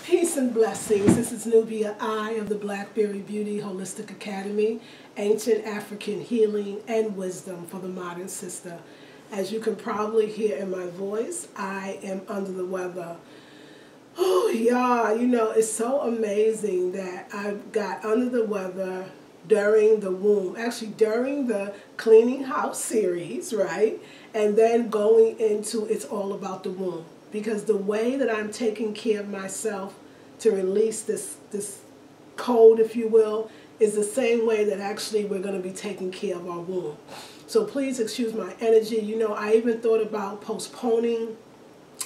Peace and blessings. This is Nubia I of the Blackberry Beauty Holistic Academy, Ancient African Healing and Wisdom for the Modern Sister. As you can probably hear in my voice, I am under the weather. Oh yeah, you know, it's so amazing that I got under the weather during the womb, actually during the cleaning house series, right? And then going into It's All About the Womb. Because the way that I'm taking care of myself to release this cold, if you will, is the same way that actually we're going to be taking care of our womb. So please excuse my energy. You know, I even thought about postponing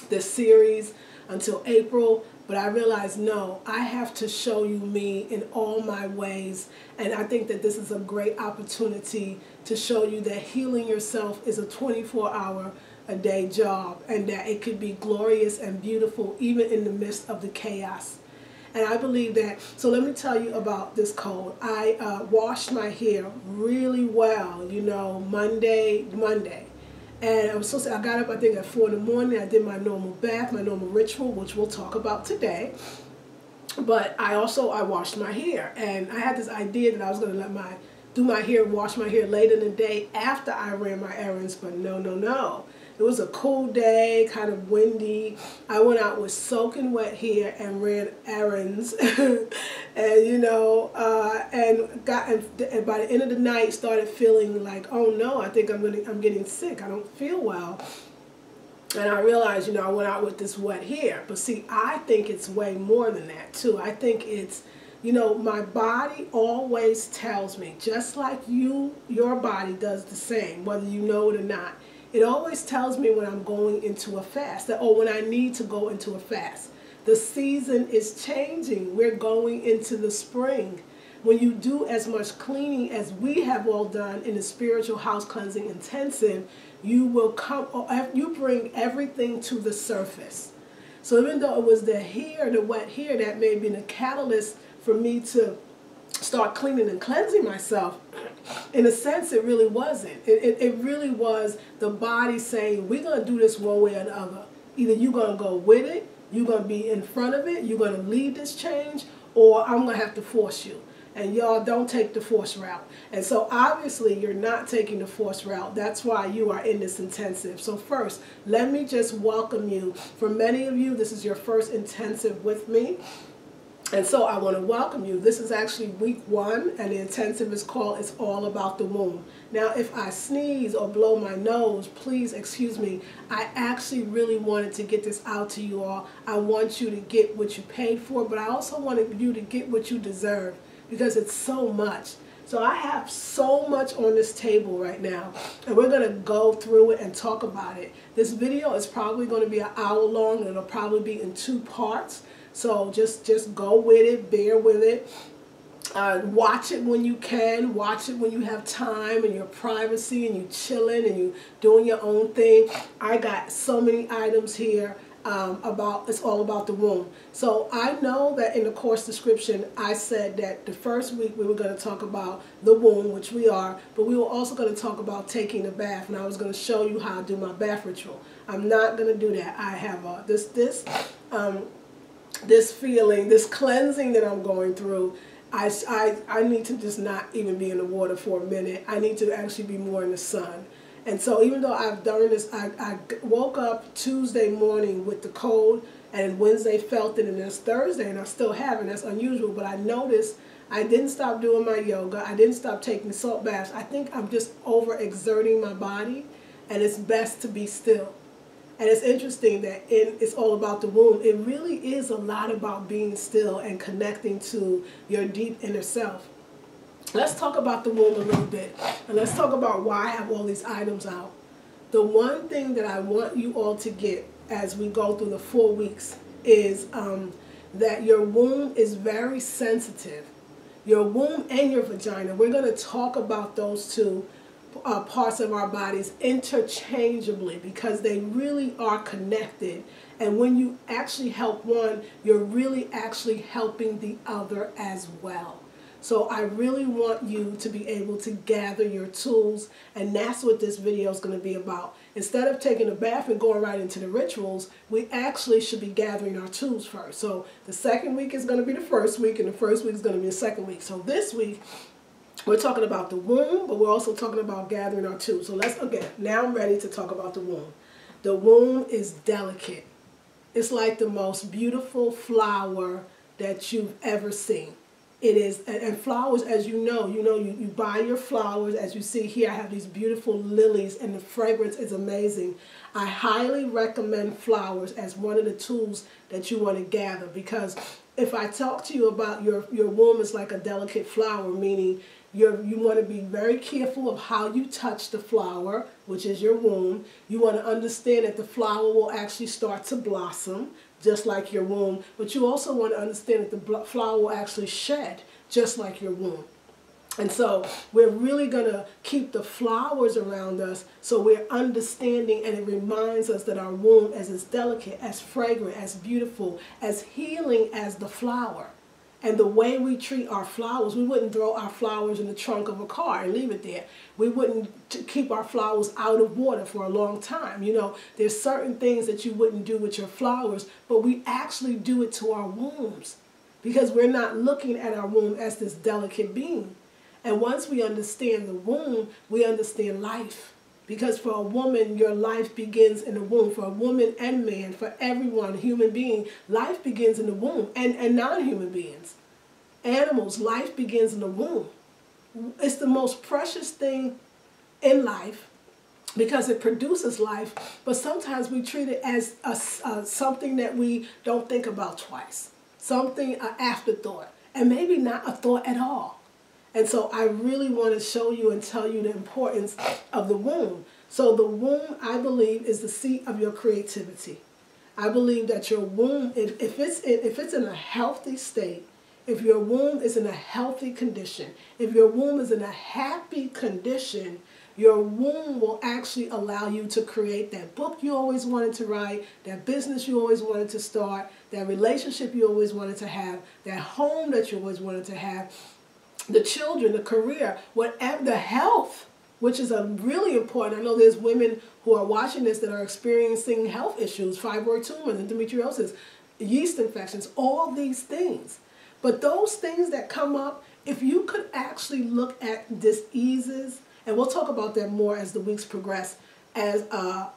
this series until April, but I realized, no, I have to show you me in all my ways. And I think that this is a great opportunity to show you that healing yourself is a 24-hour-a-day job, and that it could be glorious and beautiful even in the midst of the chaos. And I believe that, so let me tell you about this cold. I washed my hair really well, you know, Monday. And I got up, I think, at 4 in the morning. I did my normal bath, my normal ritual, which we'll talk about today. But I washed my hair. And I had this idea that I was going to do my hair, wash my hair later in the day after I ran my errands. But no. It was a cool day, kind of windy. I went out with soaking wet hair and ran errands, and you know, and by the end of the night started feeling like, oh no, I think I'm getting sick. I don't feel well. And I realized, you know, I went out with this wet hair. But see, I think it's way more than that too. I think it's, you know, my body always tells me, just like your body does the same, whether you know it or not. It always tells me when I'm going into a fast, or when I need to go into a fast. The season is changing. We're going into the spring. When you do as much cleaning as we have all done in the spiritual house cleansing intensive, you bring everything to the surface. So even though it was the wet hair that may be the catalyst for me to start cleaning and cleansing myself, in a sense, it really wasn't. It really was the body saying, we're going to do this one way or the other. Either you're going to go with it, you're going to be in front of it, you're going to lead this change, or I'm going to have to force you. And y'all don't take the force route. And so obviously you're not taking the force route. That's why you are in this intensive. So first, let me just welcome you. For many of you, this is your first intensive with me. And so I want to welcome you. This is actually week 1, and the intensive is called It's All About the Womb. Now, if I sneeze or blow my nose, please excuse me. I actually really wanted to get this out to you all. I want you to get what you paid for, but I also wanted you to get what you deserve, because it's so much. So I have so much on this table right now, and we're going to go through it and talk about it. This video is probably going to be an hour long, and it'll probably be in 2 parts. So just go with it, bear with it. Watch it when you can. Watch it when you have time and your privacy and you chilling and you doing your own thing. I got so many items here about It's All About the Womb. So I know that in the course description I said that the first week we were going to talk about the womb, which we are, but we were also going to talk about taking a bath, and I was going to show you how to do my bath ritual. I'm not going to do that. I have this feeling, this cleansing that I'm going through. I need to just not even be in the water for a minute. I need to actually be more in the sun. And so even though I've done this, I woke up Tuesday morning with the cold, and Wednesday felt it, and it's Thursday, and I still have it. That's unusual, but I noticed I didn't stop doing my yoga. I didn't stop taking salt baths. I think I'm just overexerting my body, and it's best to be still. And it's interesting that It's All About the Womb, it really is a lot about being still and connecting to your deep inner self. Let's talk about the womb a little bit. And let's talk about why I have all these items out. The one thing that I want you all to get as we go through the 4 weeks is that your womb is very sensitive. Your womb and your vagina. We're going to talk about those two parts of our bodies interchangeably, because they really are connected. And when you actually help one, you're really actually helping the other as well. So I really want you to be able to gather your tools, and that's what this video is going to be about. instead of taking a bath and going right into the rituals, we actually should be gathering our tools first. So the second week is going to be the first week, and the first week is going to be the second week. So this week, we're talking about the womb, but we're also talking about gathering our tools. So now I'm ready to talk about the womb. The womb is delicate. It's like the most beautiful flower that you've ever seen. It is, and flowers, as you buy your flowers. As you see here, I have these beautiful lilies, and the fragrance is amazing. I highly recommend flowers as one of the tools that you want to gather, because if I talk to you about your womb is like a delicate flower, meaning you want to be very careful of how you touch the flower, which is your womb. You want to understand that the flower will actually start to blossom, just like your womb. But you also want to understand that the flower will actually shed, just like your womb. And so we're really going to keep the flowers around us, so we're understanding, and it reminds us that our womb is as delicate, as fragrant, as beautiful, as healing as the flower. And the way we treat our flowers, we wouldn't throw our flowers in the trunk of a car and leave it there. We wouldn't keep our flowers out of water for a long time. There's certain things that you wouldn't do with your flowers, but we actually do it to our wombs, because we're not looking at our womb as this delicate being. And once we understand the womb, we understand life. Because for a woman, your life begins in the womb. For a woman and man, for everyone, human being, life begins in the womb. And non-human beings, animals, life begins in the womb. It's the most precious thing in life, because it produces life. But sometimes we treat it as something that we don't think about twice. Something, an afterthought. And maybe not a thought at all. And so I really want to show you and tell you the importance of the womb. So the womb, I believe, is the seat of your creativity. I believe that your womb, if it's in a healthy state, if your womb is in a healthy condition, if your womb is in a happy condition, your womb will actually allow you to create that book you always wanted to write, that business you always wanted to start, that relationship you always wanted to have, that home that you always wanted to have, the children, the career, whatever, the health, which is a really important. I know there's women who are watching this that are experiencing health issues, fibroid tumors, endometriosis, yeast infections, all these things. But those things that come up, if you could actually look at diseases, and we'll talk about that more as the weeks progress, as I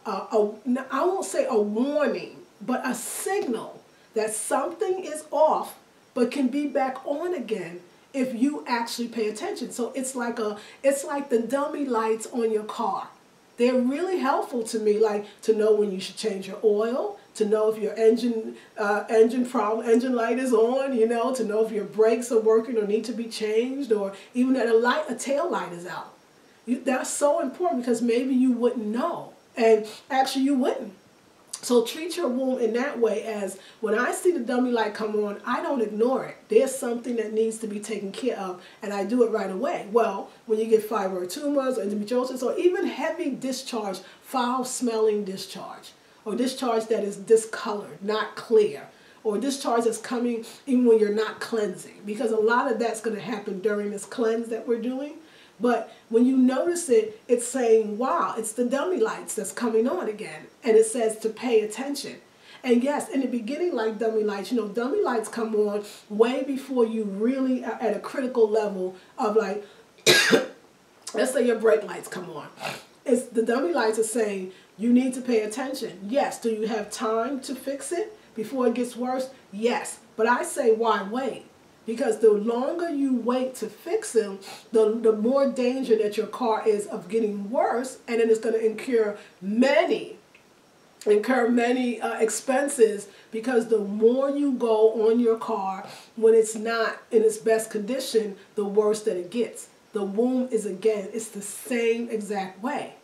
won't say a warning, but a signal that something is off, but can be back on again if you actually pay attention. So it's like the dummy lights on your car. They're really helpful to me, like to know when you should change your oil, to know if your engine light is on, to know if your brakes are working or need to be changed, or even that a tail light is out. That's so important, because maybe you wouldn't know, and actually you wouldn't. So treat your womb in that way, as when I see the dummy light come on, I don't ignore it. There's something that needs to be taken care of, and I do it right away. Well, when you get fibroid tumors or endometriosis, or even heavy discharge, foul-smelling discharge, or discharge that is discolored, not clear, or discharge that's coming even when you're not cleansing, because a lot of that's going to happen during this cleanse that we're doing. But when you notice it, it's saying, wow, it's the dummy lights that's coming on again. And it says to pay attention. And yes, in the beginning, like dummy lights, dummy lights come on way before you really are at a critical level of, like, let's say your brake lights come on. It's the dummy lights are saying you need to pay attention. Yes. Do you have time to fix it before it gets worse? Yes. But I say, why wait? Because the longer you wait to fix them, the more danger that your car is of getting worse, and then it's going to incur many expenses, because the more you go on your car when it's not in its best condition, the worse that it gets. The womb is, again, it's the same exact way.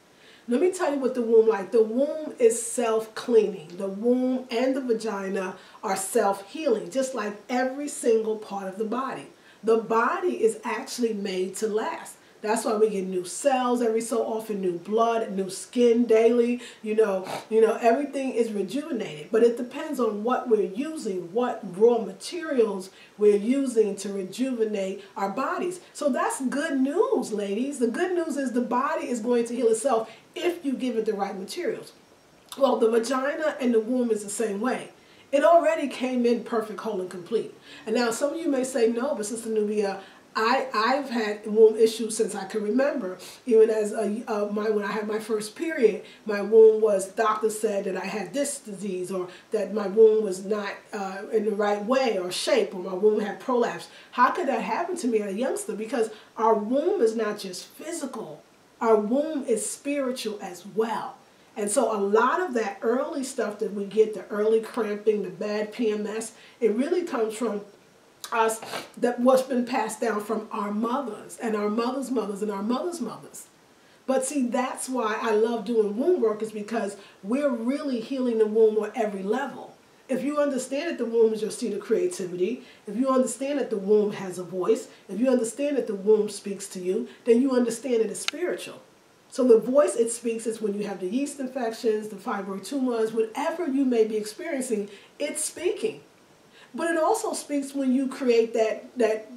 Let me tell you what the womb like. The womb is self-cleaning. The womb and the vagina are self-healing, just like every single part of the body. The body is actually made to last. That's why we get new cells every so often, new blood, new skin daily. Everything is rejuvenated. But it depends on what we're using, what raw materials we're using to rejuvenate our bodies. So that's good news, ladies. The good news is the body is going to heal itself if you give it the right materials. Well, the vagina and the womb is the same way. It already came in perfect, whole, and complete. And now some of you may say, no, but Sister Nubia, I've had womb issues since I can remember. Even as when I had my first period, my womb was, doctors said that I had this disease, or that my womb was not in the right way or shape, or my womb had prolapse. How could that happen to me as a youngster? Because our womb is not just physical. Our womb is spiritual as well. And so a lot of that early stuff that we get, the early cramping, the bad PMS, it really comes from us, that what's been passed down from our mothers and our mothers' mothers and our mothers' mothers. But see, that's why I love doing womb work, is because we're really healing the womb on every level. If you understand that the womb is your seat of creativity, if you understand that the womb has a voice, if you understand that the womb speaks to you, then you understand that it's spiritual. So the voice it speaks is when you have the yeast infections, the fibroid tumors, whatever you may be experiencing, it's speaking. But it also speaks when you create that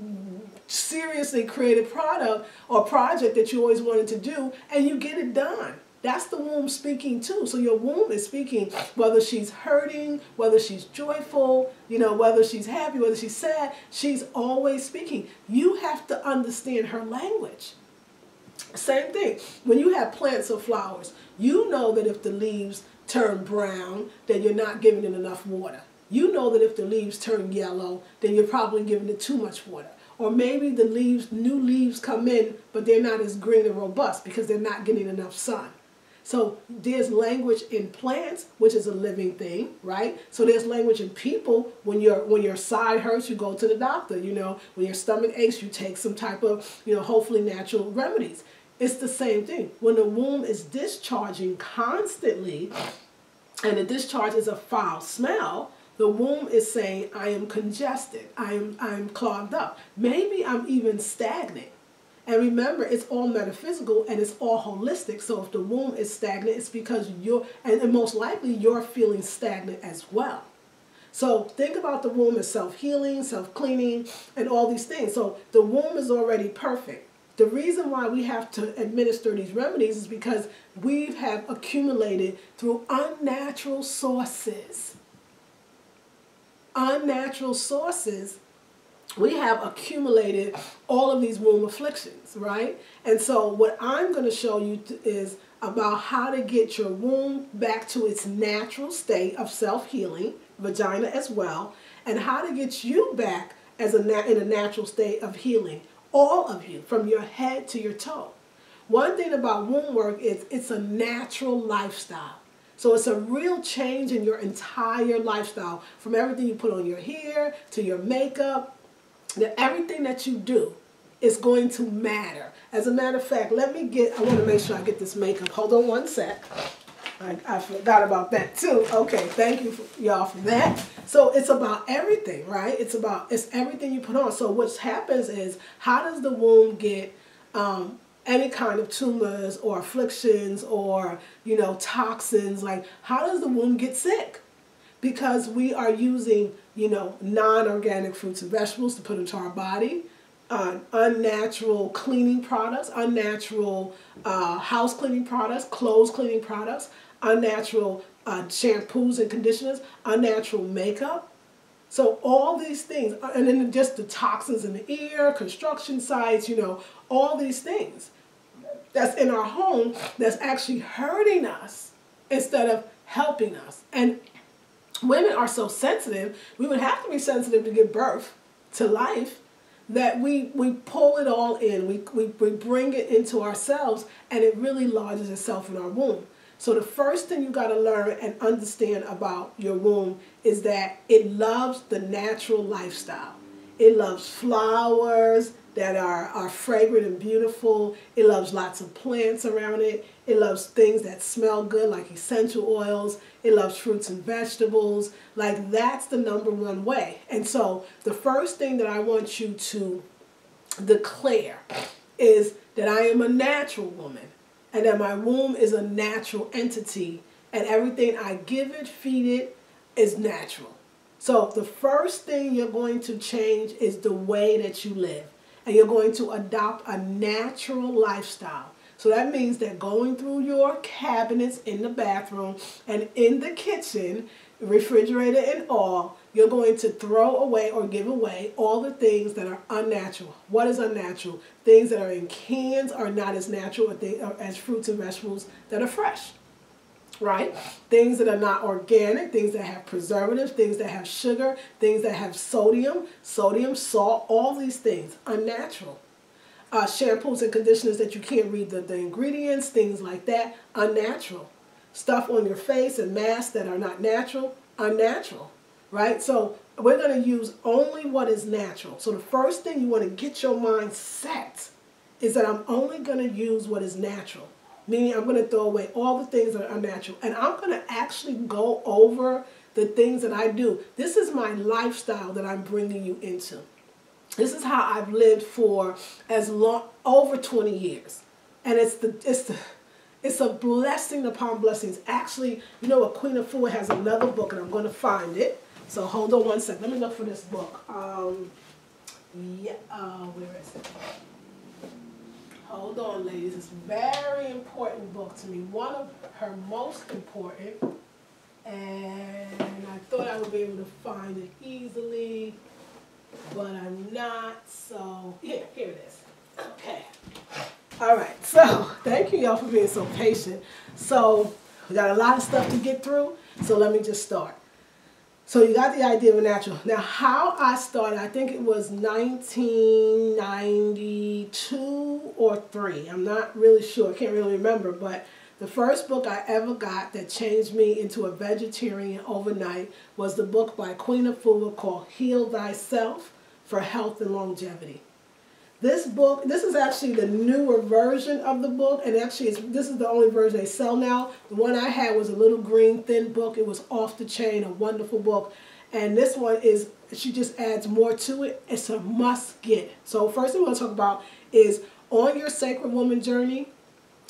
seriously creative product or project that you always wanted to do, and you get it done. That's the womb speaking too. So your womb is speaking, whether she's hurting, whether she's joyful, whether she's happy, whether she's sad, she's always speaking. You have to understand her language. Same thing. When you have plants or flowers, you know that if the leaves turn brown, then you're not giving it enough water. You know that if the leaves turn yellow, then you're probably giving it too much water. Or maybe the new leaves come in, but they're not as green and robust because they're not getting enough sun. So there's language in plants, which is a living thing, right? So there's language in people. When your side hurts, you go to the doctor. When your stomach aches, you take some type of, hopefully natural remedies. It's the same thing. When the womb is discharging constantly, and the discharge is a foul smell, the womb is saying, I am congested, I'm clogged up. Maybe I'm even stagnant. And remember, it's all metaphysical and it's all holistic. So if the womb is stagnant, it's because and most likely you're feeling stagnant as well. So think about the womb as self-healing, self-cleaning, and all these things. So the womb is already perfect. The reason why we have to administer these remedies is because we have accumulated through unnatural sources. Unnatural sources, we have accumulated all of these womb afflictions, right? And so what I'm going to show you is about how to get your womb back to its natural state of self-healing, vagina as well, and how to get you back in a natural state of healing. All of you, from your head to your toe. One thing about womb work is it's a natural lifestyle. So it's a real change in your entire lifestyle, from everything you put on your hair to your makeup, that everything that you do is going to matter. As a matter of fact, I want to make sure I get this makeup. Hold on one sec. I forgot about that too. Okay, thank you y'all for that. So it's about everything, right? It's everything you put on. So what happens is, how does the womb get any kind of tumors or afflictions or, toxins? Like, how does the womb get sick? Because we are using, non-organic fruits and vegetables to put into our body, unnatural cleaning products, unnatural house cleaning products, clothes cleaning products, unnatural shampoos and conditioners, unnatural makeup. So all these things, and then just the toxins in the air, construction sites, all these things that's in our home that's actually hurting us instead of helping us. And women are so sensitive, we would have to be sensitive to give birth to life, that we pull it all in, we bring it into ourselves, and it really lodges itself in our womb. So the first thing you got to learn and understand about your womb is that it loves the natural lifestyle. It loves flowers that are fragrant and beautiful. It loves lots of plants around it. It loves things that smell good, like essential oils. It loves fruits and vegetables. Like, that's the number one way. And so the first thing that I want you to declare is that I am a natural woman, and that my womb is a natural entity, and everything I give it, feed it, is natural. So the first thing you're going to change is the way that you live. And you're going to adopt a natural lifestyle. So that means that going through your cabinets in the bathroom and in the kitchen, refrigerator and all, you're going to throw away or give away all the things that are unnatural. What is unnatural? Things that are in cans are not as natural as fruits and vegetables that are fresh. Right? Things that are not organic, things that have preservatives, things that have sugar, things that have sodium, salt, all these things, unnatural. Shampoos and conditioners that you can't read the ingredients, things like that, unnatural. Stuff on your face and masks that are not natural, unnatural. Right? So we're going to use only what is natural. So the first thing you want to get your mind set is that I'm only going to use what is natural. Meaning I'm going to throw away all the things that are unnatural. And I'm going to actually go over the things that I do. This is my lifestyle that I'm bringing you into. This is how I've lived for over 20 years. And it's a blessing upon blessings. Actually, you know what? Queen Afua has another book, and I'm going to find it. So hold on one second. Let me look for this book. Where is it? Hold on, ladies. It's a very important book to me. One of her most important. And I thought I would be able to find it easily, but I'm not. So, here it is. Okay. All right. So, thank you, y'all, for being so patient. So, we got a lot of stuff to get through. So, let me just start. So you got the idea of a natural. Now, how I started, I think it was 1992 or 3. I'm not really sure. I can't really remember. But the first book I ever got that changed me into a vegetarian overnight was the book by Queen Afua called Heal Thyself for Health and Longevity. This book, this is actually the newer version of the book, and actually this is the only version they sell now. The one I had was a little green, thin book. It was off the chain, a wonderful book. And this one is, she just adds more to it. It's a must get. So first thing we want to talk about is on your Sacred Woman journey.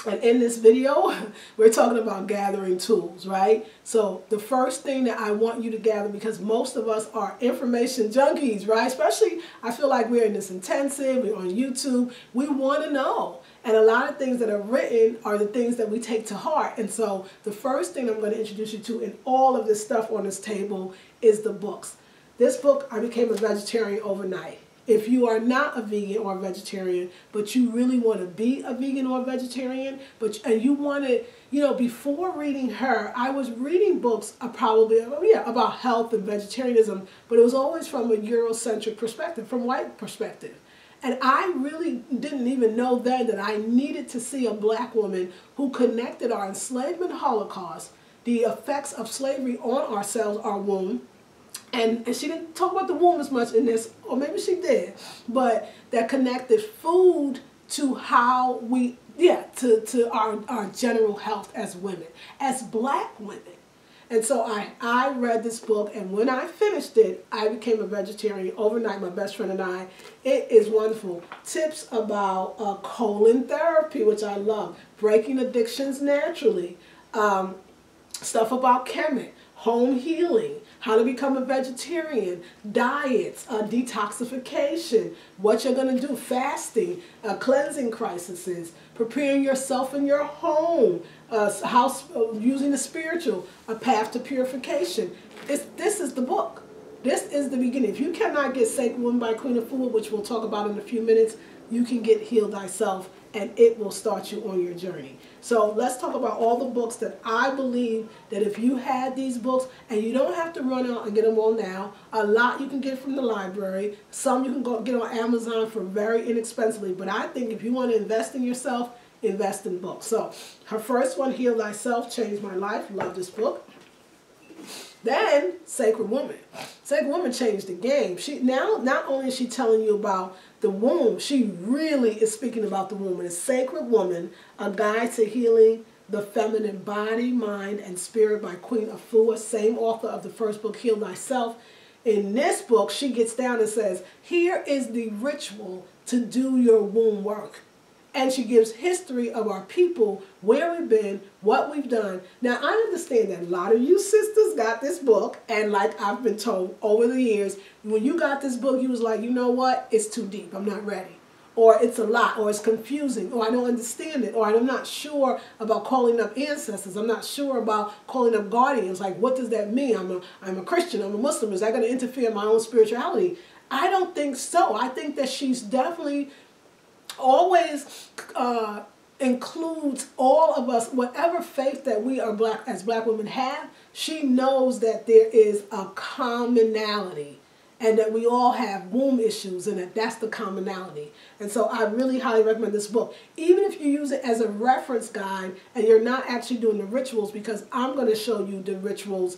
And in this video, we're talking about gathering tools, right? So the first thing that I want you to gather, because most of us are information junkies, right? Especially, I feel like we're in this intensive, we're on YouTube. We want to know. And a lot of things that are written are the things that we take to heart. And so the first thing I'm going to introduce you to in all of this stuff on this table is the books. This book, I became a vegetarian overnight. If you are not a vegan or a vegetarian, but you really want to be a vegan or a vegetarian, and you want to, you know, before reading her, I was reading books about health and vegetarianism, but it was always from a Eurocentric perspective, from white perspective. And I really didn't even know then that I needed to see a black woman who connected our enslavement Holocaust, the effects of slavery on ourselves, our womb. And she didn't talk about the womb as much in this, or maybe she did, but that connected food to how we, to our general health as women, as black women. And so I read this book, and when I finished it, I became a vegetarian overnight, my best friend and I. It is wonderful. Tips about colon therapy, which I love, breaking addictions naturally, stuff about Kemet, home healing, how to become a vegetarian, diets, detoxification, what you're going to do, fasting, cleansing crises, preparing yourself in your home, using the spiritual, a path to purification. This is the book. This is the beginning. If you cannot get Sacred Woman by Queen Afua, which we'll talk about in a few minutes, you can get Heal Thyself, and it will start you on your journey. So let's talk about all the books that I believe that if you had these books, and you don't have to run out and get them all now, a lot you can get from the library, some you can go get on Amazon for very inexpensively, but I think if you want to invest in yourself, invest in books. So her first one, Heal Thyself, changed my life. Love this book. Then Sacred Woman. Sacred Woman changed the game. She now not only is she telling you about the womb, she really is speaking about the womb. And it's Sacred Woman, a guide to healing the feminine body, mind, and spirit by Queen Afua, same author of the first book, Heal Thyself. In this book, she gets down and says, here is the ritual to do your womb work. And she gives history of our people, where we've been, what we've done. Now, I understand that a lot of you sisters got this book, and like I've been told over the years, when you got this book, you was like, you know what? It's too deep. I'm not ready. or it's a lot, or it's confusing, or I don't understand it, or I'm not sure about calling up ancestors. I'm not sure about calling up guardians. Like, what does that mean? I'm a Christian. I'm a Muslim. Is that going to interfere in my own spirituality? I don't think so. I think that she's definitely always includes all of us, whatever faith that we are as black women have. She knows that there is a commonality, and that we all have womb issues, and that's the commonality. And so I really highly recommend this book, even if you use it as a reference guide and you're not actually doing the rituals, because I'm going to show you the rituals,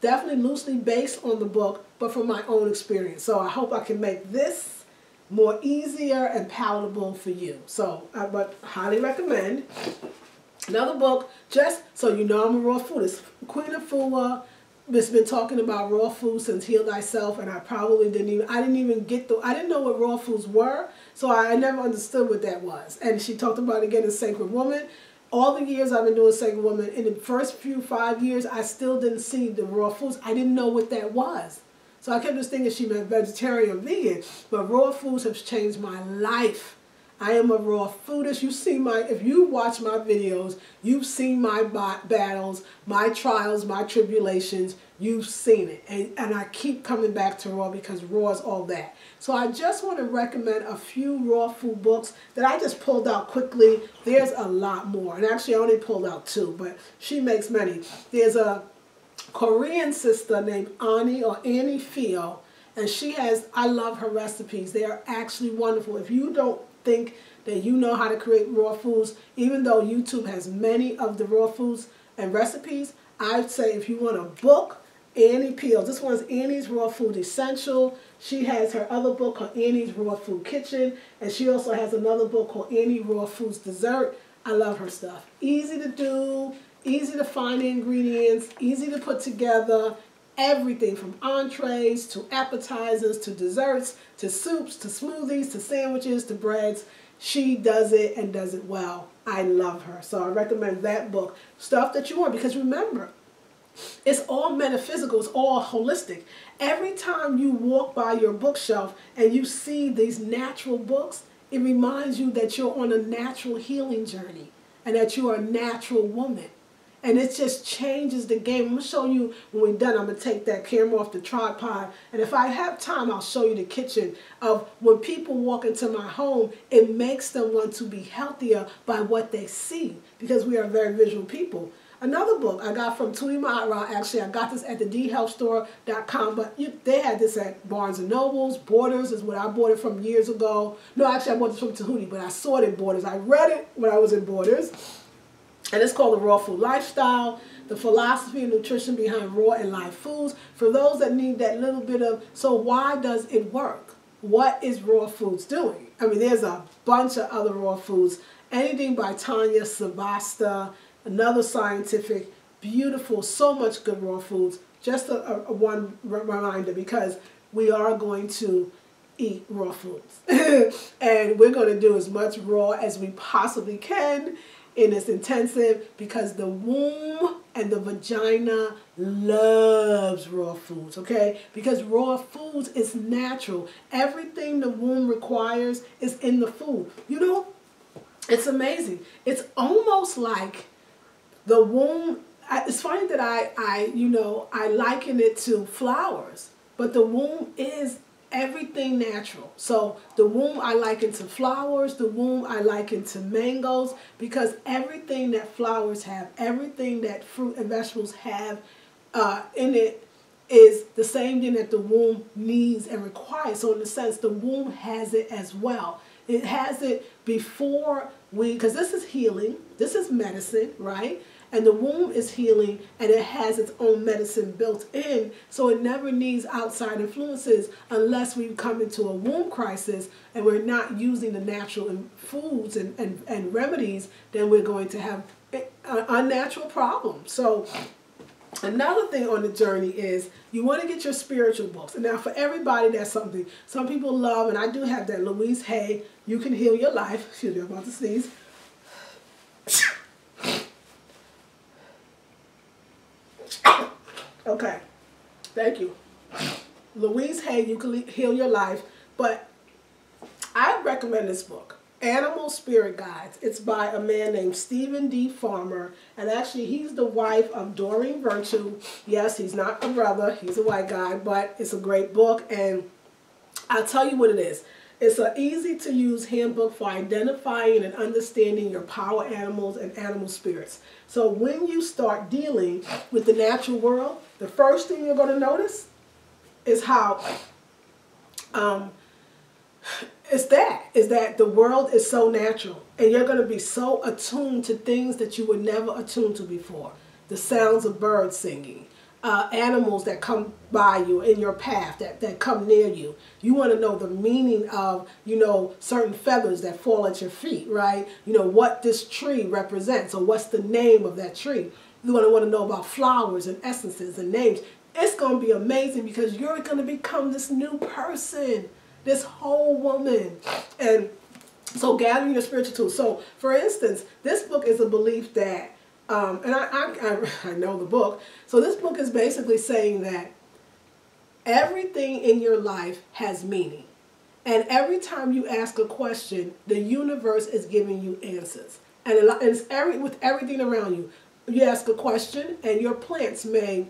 definitely loosely based on the book, but from my own experience. So I hope I can make this more easier and palatable for you. So I but highly recommend. Another book, just so you know, I'm a raw foodist. Queen Afua has been talking about raw food since Heal Thyself, and I didn't know what raw foods were, so I never understood what that was. And she talked about it again in Sacred Woman. All the years I've been doing Sacred Woman, in the first 5 years, I still didn't see the raw foods. I didn't know what that was. So I kept just thinking she meant vegetarian or vegan, but raw foods have changed my life. I am a raw foodist. If you watch my videos, you've seen my battles, my trials, my tribulations. You've seen it. And I keep coming back to raw because raw is all that. So I just want to recommend a few raw food books that I just pulled out quickly. There's a lot more. And actually I only pulled out 2, but she makes many. There's a Korean sister named Annie Fio, and I love her recipes. They are actually wonderful. If you don't think that you know how to create raw foods, even though YouTube has many of the raw foods and recipes, I'd say if you want a book, Annie Peel. This one's Annie's Raw Food Essential. She has her other book called Annie's Raw Food Kitchen, and she also has another book called Annie Raw Foods Dessert. I love her stuff. Easy to do, easy to find the ingredients, easy to put together. Everything from entrees to appetizers to desserts to soups to smoothies to sandwiches to breads. She does it and does it well. I love her. So I recommend that book. Stuff that you want, because remember, it's all metaphysical. It's all holistic. Every time you walk by your bookshelf and you see these natural books, it reminds you that you're on a natural healing journey and that you are a natural woman. And it just changes the game. I'm going to show you when we're done. I'm going to take that camera off the tripod. And if I have time, I'll show you the kitchen of when people walk into my home, it makes them want to be healthier by what they see, because we are very visual people. Another book I got from Tui Ma'ara. Actually, I got this at the dhealthstore.com, but they had this at Barnes & Noble's. Borders is what I bought it from years ago. No, actually, I bought this from Tahuti, but I saw it in Borders. I read it when I was in Borders. And it's called The Raw Food Lifestyle, the philosophy and nutrition behind raw and live foods. For those that need that little bit of, so why does it work? What is raw foods doing? I mean, there's a bunch of other raw foods. Anything by Tanya Savasta, another scientific, beautiful, so much good raw foods. Just a one reminder, because we are going to eat raw foods. And we're going to do as much raw as we possibly can in this intensive, because the womb and the vagina loves raw foods, okay? Because raw foods is natural. Everything the womb requires is in the food. You know, it's amazing. It's almost like the womb, it's funny that I liken it to flowers, but the womb is everything natural. So the womb I liken to flowers, the womb I liken to mangoes, because everything that flowers have, everything that fruit and vegetables have in it is the same thing that the womb needs and requires. So in a sense, the womb has it as well. It has it before because this is healing, this is medicine, right? And the womb is healing, and it has its own medicine built in, so it never needs outside influences unless we come into a womb crisis and we're not using the natural foods and remedies, then we're going to have unnatural problems. So another thing on the journey is you want to get your spiritual books. And now for everybody, that's something. Some people love, and I do have that, Louise Hay, You Can Heal Your Life. Excuse me, I'm about to sneeze. Okay, thank you. Louise Hay, You Can Heal Your Life. But I recommend this book, Animal Spirit Guides. It's by a man named Stephen D. Farmer, and actually he's the wife of Doreen Virtue. Yes, he's not a brother, he's a white guy, but it's a great book, and I'll tell you what it is. It's an easy-to-use handbook for identifying and understanding your power animals and animal spirits. So when you start dealing with the natural world, the first thing you're going to notice is how is that the world is so natural, and you're going to be so attuned to things that you were never attuned to before. The sounds of birds singing, animals that come by you in your path, that come near you. You want to know the meaning of, certain feathers that fall at your feet, right? What this tree represents, or what's the name of that tree. You want to know about flowers and essences and names. It's going to be amazing, because you're going to become this new person, this whole woman. And so gathering your spiritual tools. So for instance, this book is a belief that, and I know the book. So this book is basically saying that everything in your life has meaning. And every time you ask a question, the universe is giving you answers. And it's with everything around you. You ask a question, and your plants may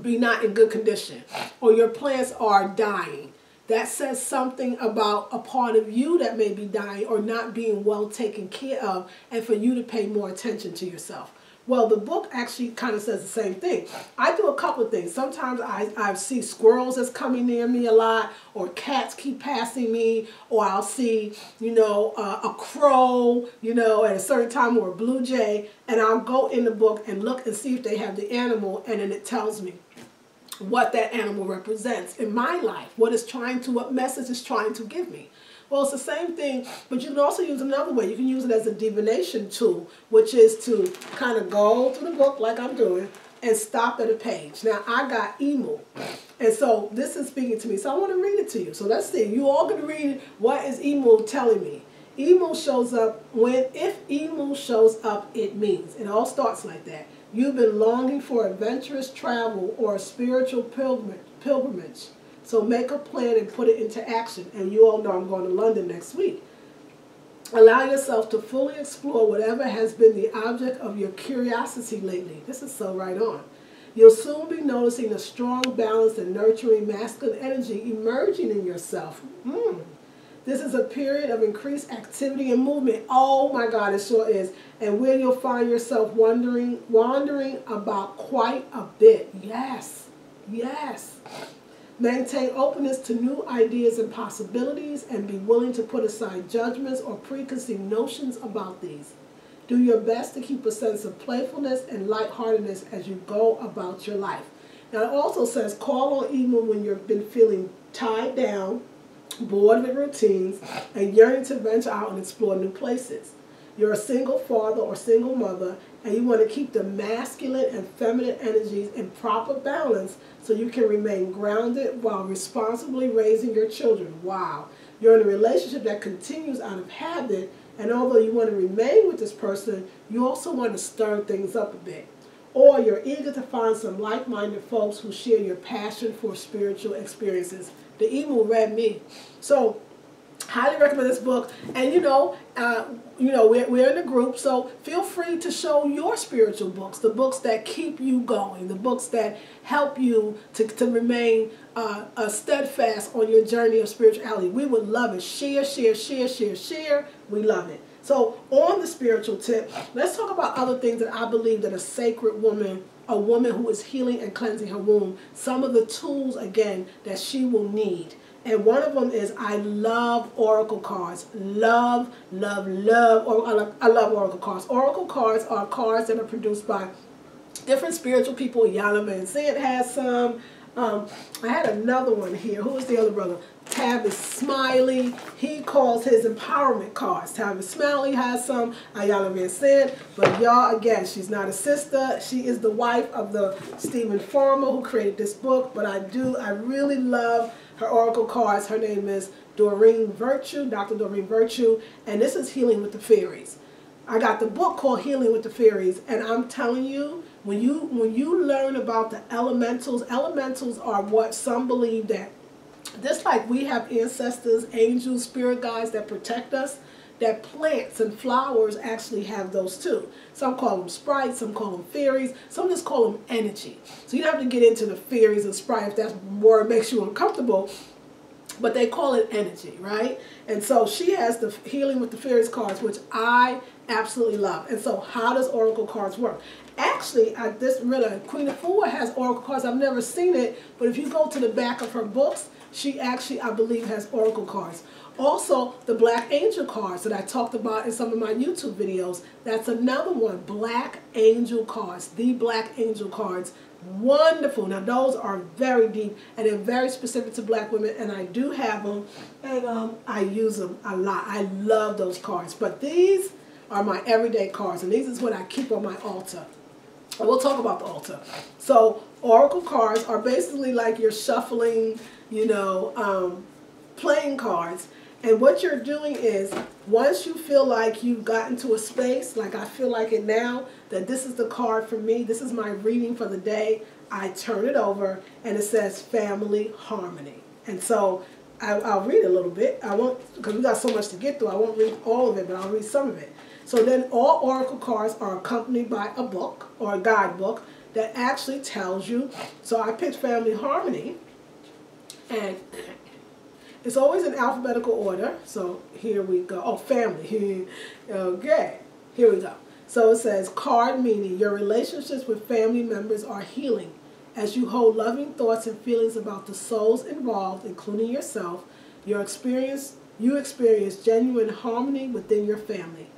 be not in good condition, or your plants are dying. That says something about a part of you that may be dying or not being well taken care of, and for you to pay more attention to yourself. Well, the book actually kind of says the same thing. I do a couple of things. Sometimes I see squirrels that's coming near me a lot, or cats keep passing me, or I'll see, a crow, at a certain time, or a blue jay, and I'll go in the book and look and see if they have the animal, and then it tells me what that animal represents in my life, what message it's trying to give me. Well, it's the same thing, but you can also use another way. You can use it as a divination tool, which is to kind of go through the book like I'm doing and stop at a page. Now, I got emu, and so this is speaking to me, so I want to read it to you. So let's see. You all going to read what is emu telling me. Emu shows up if emu shows up, it means. It all starts like that. You've been longing for adventurous travel or a spiritual pilgrimage. So make a plan and put it into action. And you all know I'm going to London next week. Allow yourself to fully explore whatever has been the object of your curiosity lately. This is so right on. You'll soon be noticing a strong, balanced, and nurturing masculine energy emerging in yourself. This is a period of increased activity and movement. Oh my God, it sure is. And where you'll find yourself wandering about quite a bit. Yes, yes. Maintain openness to new ideas and possibilities, and be willing to put aside judgments or preconceived notions about these. Do your best to keep a sense of playfulness and lightheartedness as you go about your life. Now it also says, call on emu when you've been feeling tied down, bored with routines, and yearning to venture out and explore new places. You're a single father or single mother, and you want to keep the masculine and feminine energies in proper balance so you can remain grounded while responsibly raising your children. Wow. You're in a relationship that continues out of habit, and although you want to remain with this person, you also want to stir things up a bit. Or you're eager to find some like-minded folks who share your passion for spiritual experiences. The emu read me. So, highly recommend this book. And we're in a group, so feel free to show your spiritual books, the books that keep you going, the books that help you to remain steadfast on your journey of spirituality. We would love it. Share, share, share, share, share. We love it. So on the spiritual tip, let's talk about other things that I believe that a sacred woman, a woman who is healing and cleansing her womb, some of the tools, again, that she will need. And one of them is, I love oracle cards. Love, love, love. I love oracle cards. Oracle cards are cards that are produced by different spiritual people. Yana Van Sant has some. I had another one here. Who was the other brother? Tavis Smiley. He calls his empowerment cards. Tavis Smiley has some. Ayala Van Sant. But y'all, again, she's not a sister. She is the wife of the Stephen Farmer who created this book. But I really love her oracle cards. Her name is Doreen Virtue, Dr. Doreen Virtue, and this is Healing with the Fairies. I got the book called Healing with the Fairies, and I'm telling you, when you learn about the elementals are what some believe that Just like we have ancestors, angels, spirit guides that protect us, that plants and flowers actually have those too. Some call them sprites, some call them fairies, some just call them energy. So you don't have to get into the fairies and sprites if that word makes you uncomfortable, but they call it energy, right? And so she has the Healing with the Fairies cards, which I absolutely love. And so how does oracle cards work? Actually, Queen of Four has oracle cards. I've never seen it, but if you go to the back of her books, she actually, I believe, has oracle cards. Also, the Black Angel cards that I talked about in some of my YouTube videos, that's another one, Black Angel cards, the Black Angel cards. Wonderful. Now, those are very deep, and they're very specific to black women, and I do have them, and I use them a lot. I love those cards, but these are my everyday cards, and these is what I keep on my altar. And we'll talk about the altar. So, oracle cards are basically like you're shuffling, playing cards. And what you're doing is, once you feel like you've gotten to a space, like I feel like it now, that this is the card for me, this is my reading for the day, I turn it over, and it says Family Harmony. And so, I'll read a little bit. I won't, because we got so much to get through, I won't read all of it, but I'll read some of it. So then all oracle cards are accompanied by a book, or a guidebook, that actually tells you. So I picked Family Harmony, and it's always in alphabetical order. So here we go. Oh, family. Okay, here we go. So it says, card meaning, your relationships with family members are healing. As you hold loving thoughts and feelings about the souls involved, including yourself, you experience genuine harmony within your family.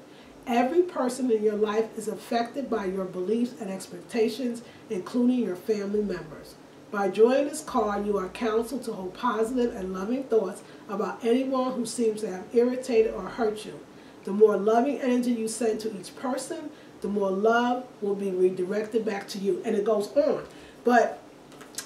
Every person in your life is affected by your beliefs and expectations, including your family members. By drawing this card, you are counseled to hold positive and loving thoughts about anyone who seems to have irritated or hurt you. The more loving energy you send to each person, the more love will be redirected back to you. And it goes on. But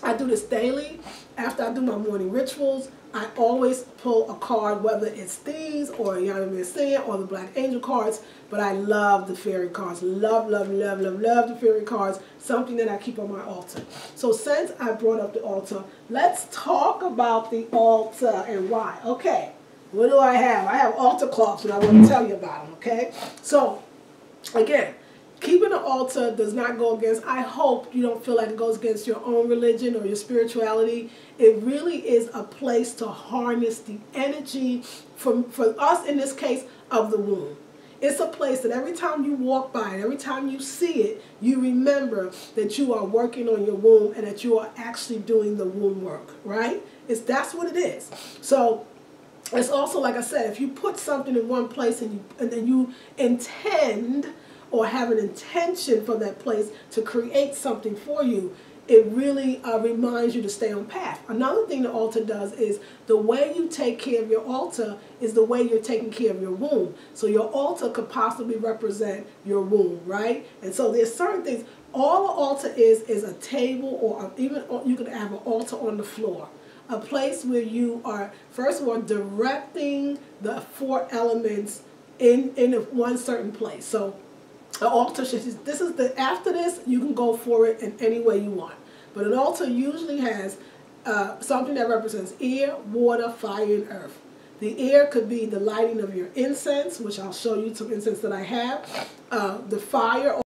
I do this daily. After I do my morning rituals, I always pull a card, whether it's these or or the Black Angel cards. But I love the fairy cards. Love, love, love, love, love the fairy cards. Something that I keep on my altar. So since I brought up the altar, let's talk about the altar and why. Okay, what do I have? I have altar cloths, and I want to tell you about them, okay? So, again, keeping an altar does not go against, I hope you don't feel like it goes against your own religion or your spirituality. It really is a place to harness the energy, for us in this case, of the womb. It's a place that every time you walk by it, every time you see it, you remember that you are working on your womb and that you are actually doing the womb work, right? That's what it is. So it's also, like I said, if you put something in one place and then you intend or have an intention for that place to create something for you, it really reminds you to stay on path. Another thing the altar does is the way you take care of your altar is the way you're taking care of your womb. So your altar could possibly represent your womb, right? And so there's certain things. All the altar is a table, or even you could have an altar on the floor. A place where you are, first of all, directing the four elements in one certain place. So an altar, after this, you can go for it in any way you want. But an altar usually has something that represents air, water, fire, and earth. The air could be the lighting of your incense, which I'll show you some incense that I have. The fire